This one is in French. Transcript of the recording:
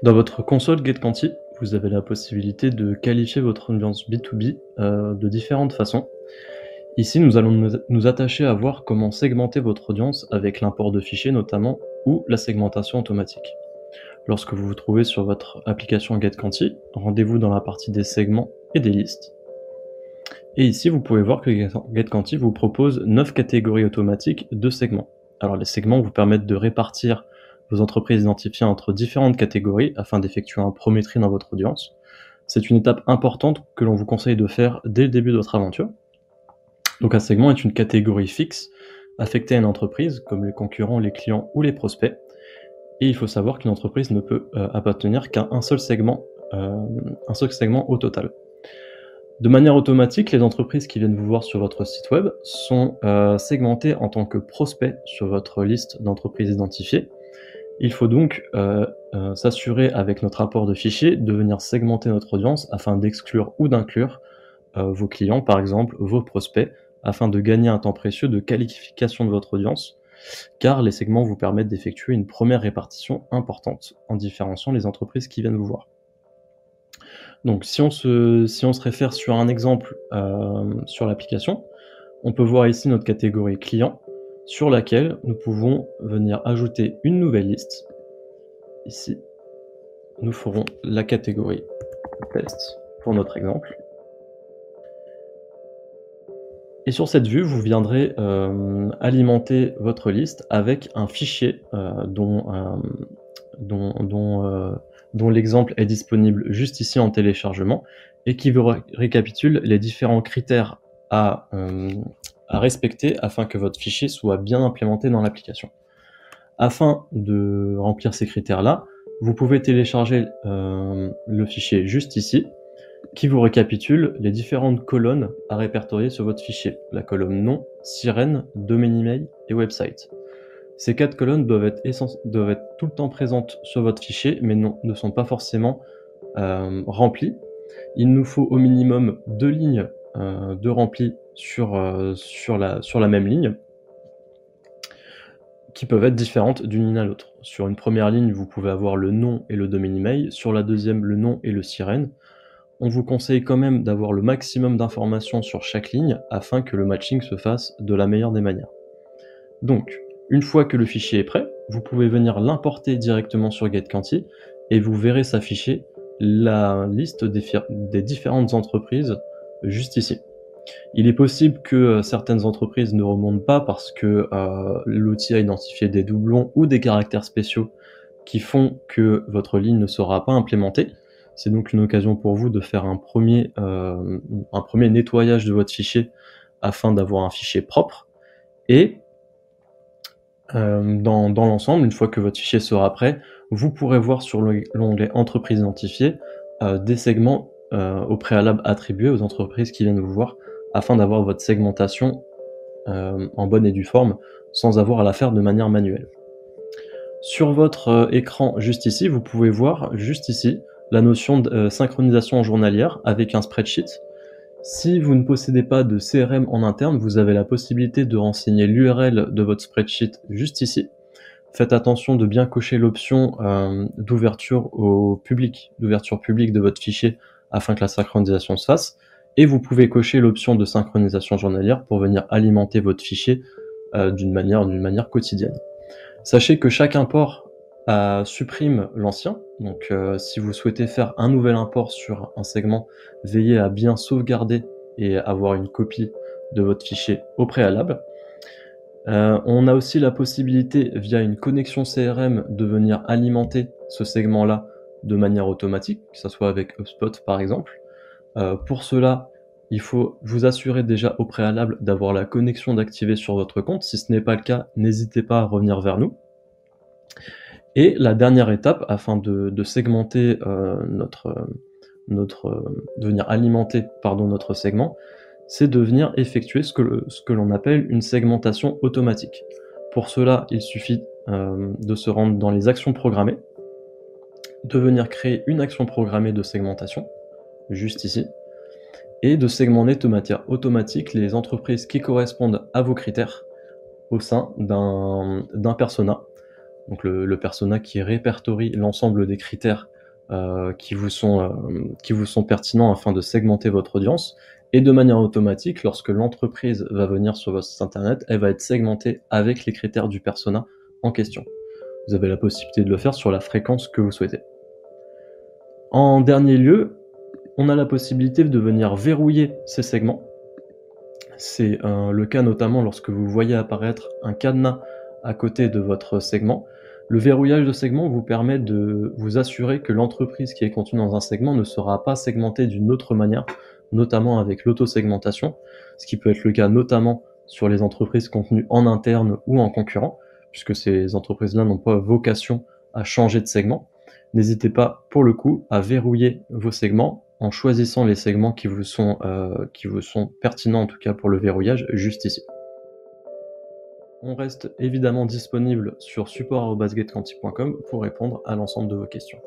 Dans votre console GetQuanti, vous avez la possibilité de qualifier votre audience B2B de différentes façons. Ici, nous allons nous attacher à voir comment segmenter votre audience avec l'import de fichiers notamment ou la segmentation automatique. Lorsque vous vous trouvez sur votre application GetQuanti, rendez-vous dans la partie des segments et des listes. Et ici, vous pouvez voir que GetQuanti vous propose 9 catégories automatiques de segments. Alors les segments vous permettent de répartir vos entreprises identifiées entre différentes catégories afin d'effectuer un premier tri dans votre audience. C'est une étape importante que l'on vous conseille de faire dès le début de votre aventure. Donc un segment est une catégorie fixe affectée à une entreprise, comme les concurrents, les clients ou les prospects. Et il faut savoir qu'une entreprise ne peut appartenir qu'à un seul segment au total. De manière automatique, les entreprises qui viennent vous voir sur votre site web sont segmentées en tant que prospects sur votre liste d'entreprises identifiées. Il faut donc s'assurer avec notre apport de fichiers de venir segmenter notre audience afin d'exclure ou d'inclure vos clients, par exemple vos prospects, afin de gagner un temps précieux de qualification de votre audience, car les segments vous permettent d'effectuer une première répartition importante en différenciant les entreprises qui viennent vous voir. Donc si on se réfère sur un exemple sur l'application, on peut voir ici notre catégorie client sur laquelle nous pouvons venir ajouter une nouvelle liste. Ici, nous ferons la catégorie test pour notre exemple. Et sur cette vue, vous viendrez alimenter votre liste avec un fichier dont l'exemple est disponible juste ici en téléchargement et qui vous récapitule les différents critères à respecter afin que votre fichier soit bien implémenté dans l'application. Afin de remplir ces critères-là, vous pouvez télécharger le fichier juste ici, qui vous récapitule les différentes colonnes à répertorier sur votre fichier. La colonne nom, sirène, domaine email et website. Ces 4 colonnes doivent être tout le temps présentes sur votre fichier, mais ne sont pas forcément remplies. Il nous faut au minimum 2 lignes de rempli sur la même ligne, qui peuvent être différentes d'une ligne à l'autre. Sur une première ligne, vous pouvez avoir le nom et le domaine email. Sur la deuxième, le nom et le sirène. On vous conseille quand même d'avoir le maximum d'informations sur chaque ligne afin que le matching se fasse de la meilleure des manières. Donc, une fois que le fichier est prêt, vous pouvez venir l'importer directement sur GetQuanti et vous verrez s'afficher la liste des différentes entreprises juste ici. Il est possible que certaines entreprises ne remontent pas parce que l'outil a identifié des doublons ou des caractères spéciaux qui font que votre ligne ne sera pas implémentée. C'est donc une occasion pour vous de faire un premier nettoyage de votre fichier afin d'avoir un fichier propre. Et dans l'ensemble, une fois que votre fichier sera prêt, vous pourrez voir sur l'onglet Entreprises identifiées des segments au préalable attribués aux entreprises qui viennent vous voir afin d'avoir votre segmentation en bonne et due forme sans avoir à la faire de manière manuelle. Sur votre écran juste ici, vous pouvez voir juste ici la notion de synchronisation journalière avec un spreadsheet. Si vous ne possédez pas de CRM en interne, vous avez la possibilité de renseigner l'URL de votre spreadsheet juste ici. Faites attention de bien cocher l'option d'ouverture publique de votre fichier afin que la synchronisation se fasse. Et vous pouvez cocher l'option de synchronisation journalière pour venir alimenter votre fichier d'une manière quotidienne. Sachez que chaque import supprime l'ancien, donc si vous souhaitez faire un nouvel import sur un segment, veillez à bien sauvegarder et avoir une copie de votre fichier au préalable. On a aussi la possibilité, via une connexion CRM, de venir alimenter ce segment-là de manière automatique, que ce soit avec HubSpot par exemple. Pour cela, il faut vous assurer déjà au préalable d'avoir la connexion d'activer sur votre compte. Si ce n'est pas le cas, n'hésitez pas à revenir vers nous. Et la dernière étape, afin de segmenter de venir alimenter notre segment, c'est de venir effectuer ce que l'on appelle une segmentation automatique. Pour cela, il suffit de se rendre dans les actions programmées, de venir créer une action programmée de segmentation, juste ici, et de segmenter de manière automatique les entreprises qui correspondent à vos critères au sein d'un persona. donc le persona qui répertorie l'ensemble des critères qui vous sont pertinents afin de segmenter votre audience. Et de manière automatique, lorsque l'entreprise va venir sur votre site internet, elle va être segmentée avec les critères du persona en question. Vous avez la possibilité de le faire sur la fréquence que vous souhaitez. En dernier lieu, on a la possibilité de venir verrouiller ces segments. C'est le cas notamment lorsque vous voyez apparaître un cadenas à côté de votre segment. Le verrouillage de segment vous permet de vous assurer que l'entreprise qui est contenue dans un segment ne sera pas segmentée d'une autre manière, notamment avec l'autosegmentation, ce qui peut être le cas notamment sur les entreprises contenues en interne ou en concurrent, puisque ces entreprises-là n'ont pas vocation à changer de segment. N'hésitez pas, pour le coup, à verrouiller vos segments en choisissant les segments qui vous sont pertinents, en tout cas pour le verrouillage, juste ici. On reste évidemment disponible sur support@gatequanti.com pour répondre à l'ensemble de vos questions.